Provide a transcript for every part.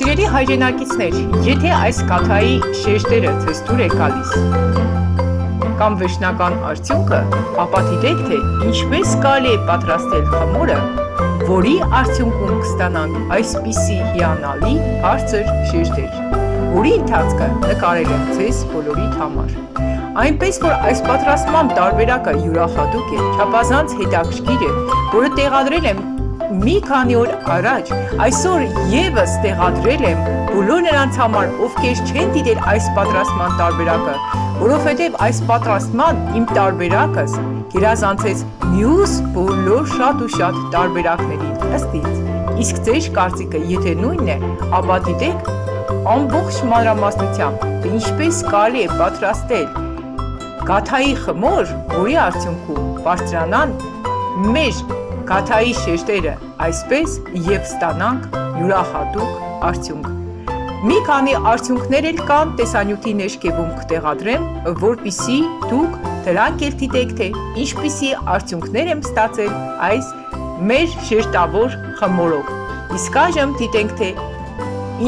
Սիրելի հայրենակիցներ, եթե այս կաթայի շեշտերը ձեզ դուր է գալիս կամ վերջնական արդյունքը, ապա դիտեք, թե ինչպես կարելի է պատրաստել խմորը, որի արդյունքում կստանանք այսպիսի հիանալի բարձր շեշտեր, որի ընթացքը նկարել եմ ձեզ բոլորիդ համար։ Այնպես, որ այս պատրաստման տարբերակը յուրախատուկ է, չափազանց հետաքրքիր է, որը տեղադրել եմ մի քանի օր առաջ, այսօր ևս տեղադրել եմ բոլոր նրանց համար, ովքեր չեն դիտել այս պատրաստման տարբերակը, որովհետև այս պատրաստման իմ տարբերակս գերազանցեց մյուս բոլոր շատ ու շատ տարբերակներին ըստ ինձ։ Իսկ ձեր կարծիքը եթե նույնն է, ապա դիտեք ամբողջ մանրամասնությամբ, թե ինչպես կարելի է պատրաստել գաթայի խմոր, որի արդյունքում բարձրանան մեր գաթայի շեշտերը, այսպես և ստանանք յուրախատուկ արդյունք։ Մի քանի արդյունքներ էլ կան տեսանյութի ներքևում կտեղադրեմ, որպեսզի դուք դրանք էլ դիտեք, թե ինչպիսի արդյունքներ եմ ստացել այս մեր շեշտավոր խմորով։ Իսկ այժմ դիտենք, թե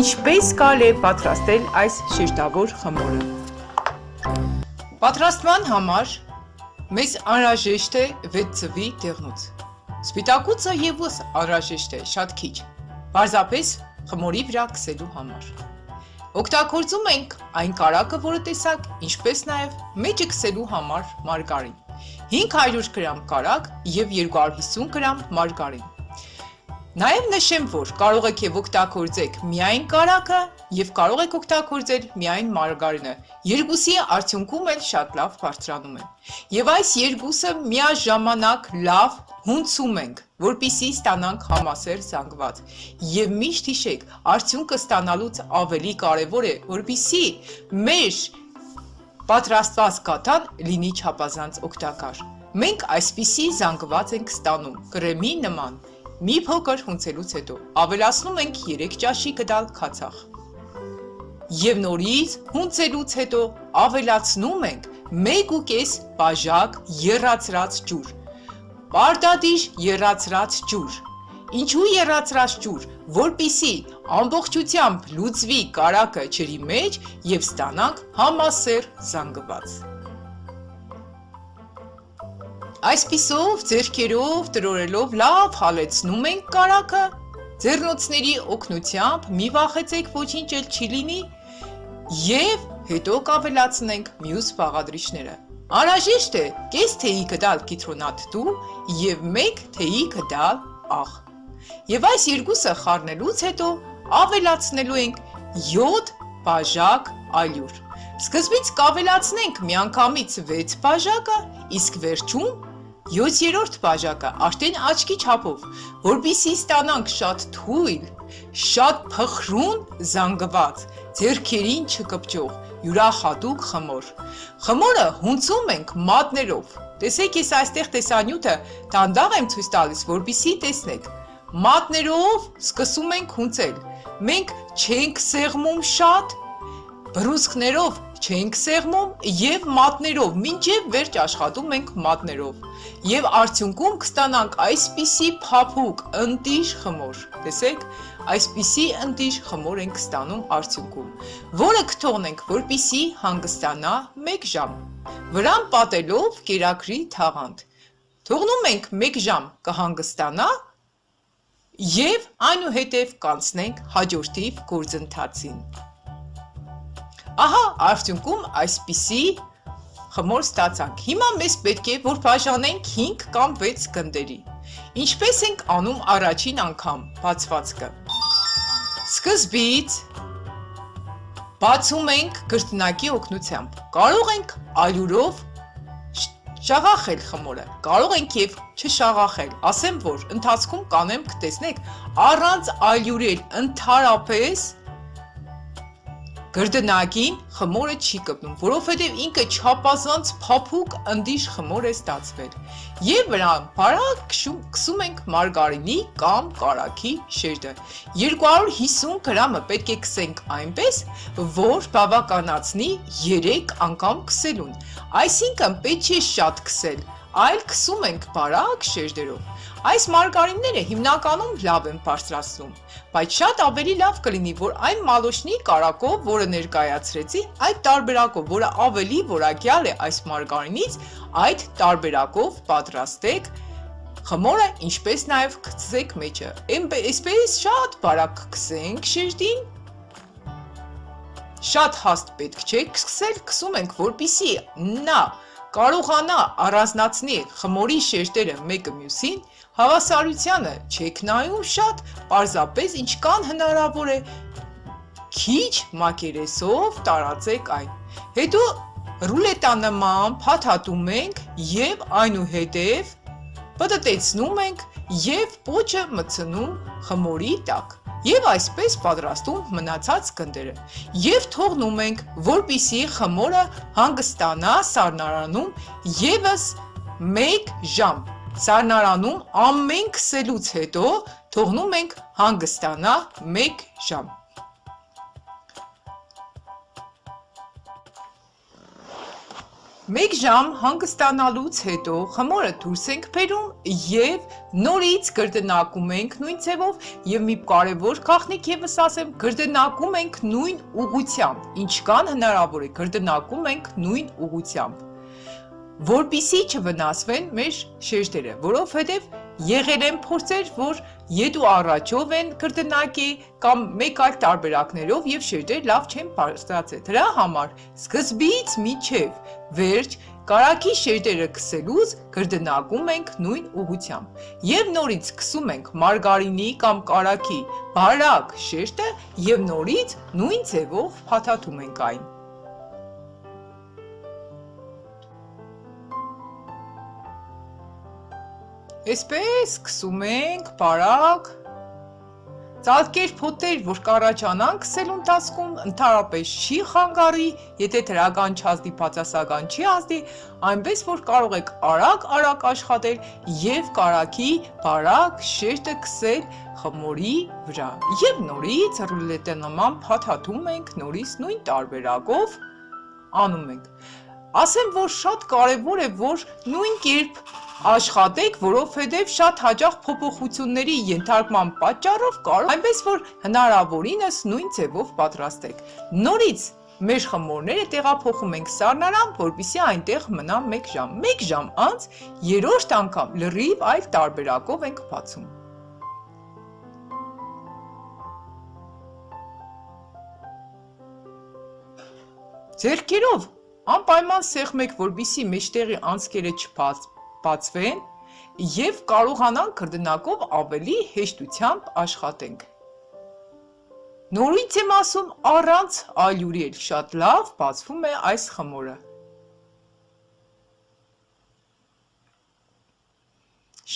ինչպես կարելի է պատրաստել այս շեշտավոր խմորը։ Պատրաստման համար մեզ անհրաժեշտ է 6 ձվի դեղնուց։ Սպիտակուցը ևս անհրաժեշտ է շատ քիչ, պարզապես խմորի վրա քսելու համար։ Օգտագործում ենք այն կարագը, որը տեսաք, ինչպես նաև մեջը քսելու համար մարգարին։ 500 գրամ կարագ և 250 գրամ մարգարին։ Նաև նշեմ, որ կարող եք և օգտագործեք միայն կարագը և կարող եք օգտագործել միայն մարգարինը։ Երկուսի արդյունքում էլ շատ լավ բարձրանում են։ Եվ այս երկուսը միաժամանակ լավ հունցում ենք, որպեսզի ստանանք համասեր զանգված։ Եվ միշտ հիշեք, արդյունքը ստանալուց ավելի կարևոր է, որպեսզի մեր պատրաստված գաթան լինի չափազանց օգտակար։ Մենք այսպիսի զանգված ենք ստանում, կրեմի նման։ Մի փոքր հունցելուց հետո ավելացնում ենք 3 ճաշի գդալ քացախ։ Եվ նորից հունցելուց հետո ավելացնում ենք 1.5 բաժակ եռացրած ջուր։ Պարտադիր եռացրած ջուր։ Ինչու եռացրած ջուր, որպեսզի ամբողջությամբ լուծվի կարագը ջրի մեջ և ստանանք համասեր զանգված։ Այսպիսով ձեռքերով տրորելով լավ հալեցնում ենք կարագը, ձեռնոցների օգնությամբ մի վախեցեք ոչինչ էլ չի լինի և հետո կավելացնենք մյուս բաղադրիչները։ Անհրաժեշտ է կես թեյի գդալ կիտրոնաթթու և 1 թեյի գդալ աղ։ Եվ այս երկուսը խառնելուց հետո ավելացնելու ենք 7 բաժակ ալյուր։ Սկզբից կավելացնենք միանգամից 6 բաժակը, իսկ վերջում 7-րդ բաժակը արդեն աչքի չափով, որպեսզի ստանանք շատ թույլ, շատ փխրուն զանգված, ձեռքերին չկպչող, յուրախատուկ խմոր։ Խմորը հունցում ենք մատներով։ Տեսեք, ես այստեղ տեսանյութը դանդաղ եմ ցույց տալիս, որպեսզի տեսնեք։ Մատներով սկսում ենք հունցել։ Մենք չենք սեղմում շատ, բռունցքներով չենք սեղմում և մատներով, մինչև վերջ աշխատում ենք մատներով։ Եվ արդյունքում կստանանք այսպիսի փափուկ, ընտիր խմոր։ Տեսեք, այսպիսի ընտիր խմոր ենք ստանում արդյունքում, որը կթողնենք, որպեսզի հանգստանա 1 ժամ։ Վրան պատելով կերակրի թաղանթ։ Թողնում ենք 1 ժամ կհանգստանա և այնուհետև կանցնենք հաջորդիվ գործընթացին։ Ահա արդյունքում այսպիսի խմոր ստացանք։ Հիմա մեզ պետք է, որ բաժանենք 5 կամ 6 գնդերի։ Ինչպես ենք անում առաջին անգամ բացվածքը։ Սկզբից բացում ենք գրտնակի օգնությամբ։ Կարող ենք ալյուրով շաղախել խմորը, կարող ենք և չշաղախել։ Ասեմ, որ ընթացքում կանեմ կտեսնեք, առանց ալյուրել ընդհանրապես գրդնակին խմորը չի կպնում, որովհետև ինքը չափազանց փափուկ ընտիր խմոր է ստացվել։ Եվ վրան բարակ քսում ենք մարգարինի կամ կարագի շերտը։ 250 գրամը պետք է քսենք այնպես, որ բավականացնի 3 անգամ քսելուն։ Այսինքն պետք չէ շատ քսել, այլ քսում ենք բարակ շերտերով։ Այս մարգարինները հիմնականում լավ են բարձրացնում, բայց շատ ավելի լավ կլինի, որ այն մալոշնի կարակով, որը ներկայացրեցի, այդ տարբերակով, որը ավելի որակյալ է այս մարգարինից, այդ տարբերակով պատրաստեք խմորը, ինչպես նաև գցեք մեջը։ Այսպես շատ բարակ կքսենք շեշտին, շատ հաստ պետք չէ սկսել, քսում ենք, որպիսի նա կարողանա առանձնացնի խմորի շերտերը մեկը մյուսին, հավասարությանը չեք նայում շատ, պարզապես ինչքան հնարավոր է քիչ մակերեսով տարածեք այն։ Հետո ռուլետանման փաթաթում ենք և այնուհետև պտտեցնում ենք և պոչը մտցնում խմորի տակ և այսպես պատրաստում մնացած գնդերը և թողնում ենք, որպիսի խմորը հանգստանա սառնարանում ևս 1 ժամ, սառնարանում ամեն քսելուց հետո թողնում ենք հանգստանա 1 ժամ։ 1 ժամ հանգստանալուց հետո խմորը դուրս ենք բերում և նորից գրդնակում ենք նույն ձևով և մի կարևոր գաղտնիք ևս ասեմ, գրդնակում ենք նույն ուղղությամբ, ինչքան հնարավոր է գրդնակում ենք նույն ուղղությամբ, որպիսի չվնասվեն մեր շերտերը, որովհետև եղել են փորձեր, որ ետու առաջով են գրդնակի կամ մեկ այլ տարբերակներով և շերտերը լավ չեն բարձրացել։ Դրա համար սկզբից մինչև վերջ կարակի շերտերը քսելուց գրդնակում ենք նույն ուղղությամբ և նորից քսում ենք մարգարինի կամ կարակի բարակ շերտը և նորից նույն ձևով փաթաթում ենք այն։ Այսպես քսում ենք բարակ, ծալկեր փոթեր, որ կառաջանան քսելու ընթացքում, ընդհանրապես չի խանգարի, եթե դրական չազդի, բացասական չի ազդի, այնպես որ կարող եք արագ աշխատել և կարակի բարակ շերտը քսել խմորի վրա և նորից ռուլետե նման փաթաթում ենք նորից նույն տարբերակով անում ենք։ Ասեմ, որ շատ կարևոր է, որ նույն կերպ աշխատեք, որովհետև շատ հաճախ փոփոխությունների ենթարկման պատճառով կարող այնպես որ հնարավորինս նույն ձևով պատրաստեք։ Նորից մեր խմորները տեղափոխում ենք սառնարան, որպեսզի այնտեղ մնա 1 ժամ։ 1 ժամ անց երրորդ անգամ լրիվ այլ տարբերակով ենք բացում։ Ձեռքերով անպայման սեղմեք, որպեսզի մեջտեղի անցքերը չբացվեն և կարողանանք գրդնակով ավելի հեշտությամբ աշխատենք։ Նորից եմ ասում, առանց ալյուրի էլ շատ լավ բացվում է այս խմորը։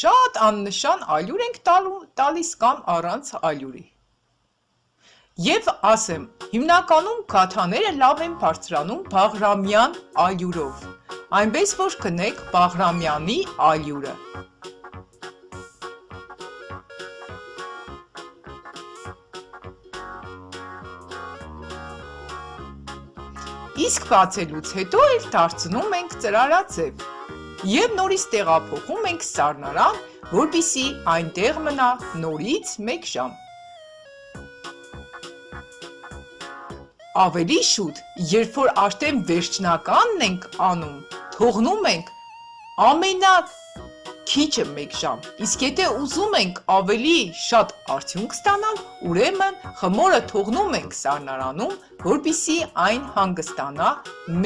Շատ աննշան ալյուր ենք տալիս կամ առանց ալյուրի։ Եվ ասեմ, հիմնականում գաթաները լավ են բարձրանում Բաղրամյան ալյուրով, այնպես որ գնեք Բաղրամյանի ալյուրը։ Իսկ բացելուց հետո էլ դարձնում ենք ծրարաձև և նորից տեղափոխում ենք սառնարան, որպեսզի այնտեղ մնա նորից 1 ժամ։ Ավելի շուտ, երբ որ արդեն վերջնականն ենք անում, թողնում ենք ամենաքիչը 1 ժամ, իսկ եթե ուզում ենք ավելի շատ արդյունք ստանալ, ուրեմն խմորը թողնում ենք սառնարանում, որպեսզի այն հանգստանա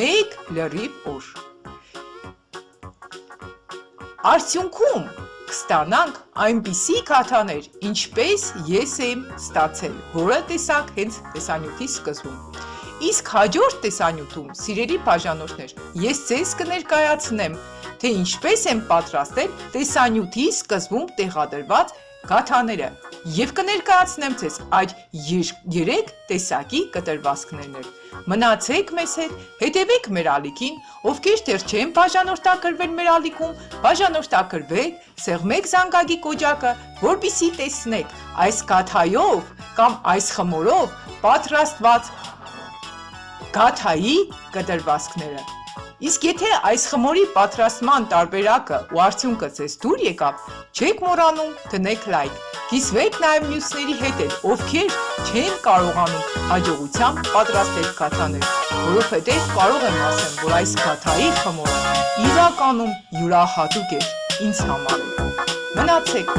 1 լրիվ օր։ Արդյունքում կստանանք այնպիսի գաթաներ, ինչպես ես եմ ստացել, որը տեսանք հենց տեսանյութի սկզբում։ Իսկ հաջորդ տեսանյութում, սիրելի բաժանորդներ, ես ձեզ կներկայացնեմ, թե ինչպես եմ պատրաստել տեսանյութի սկզբում տեղադրված գաթաները և կներկայացնեմ ձեզ այդ 3 տեսակի կտրվածքներն։ Մնացեք մեզ հետ, հետևեք մեր ալիքին, ովքեր դեռ չեն բաժանորդագրվել մեր ալիքում, բաժանորդագրվեք, սեղմեք զանգակի կոճակը, որպեսզի տեսնեք այս գաթայով կամ այս խմորով պատրաստված գաթայի կտրվածքները։ Իսկ եթե այս խմորի պատրաստման տարբերակը ու արդյունքը ձեզ դուր եկավ, Չեք մոռանում դնեք լայք, կիսվեք նաև մյուսների հետ էլ, ովքեր չեն կարողանում հաջողությամբ պատրաստել գաթաներ, որովհետև կարող եմ ասեմ, որ այս գաթայի խմորը իրականում յուրահատուկ էր ինձ համար։ Մնացեք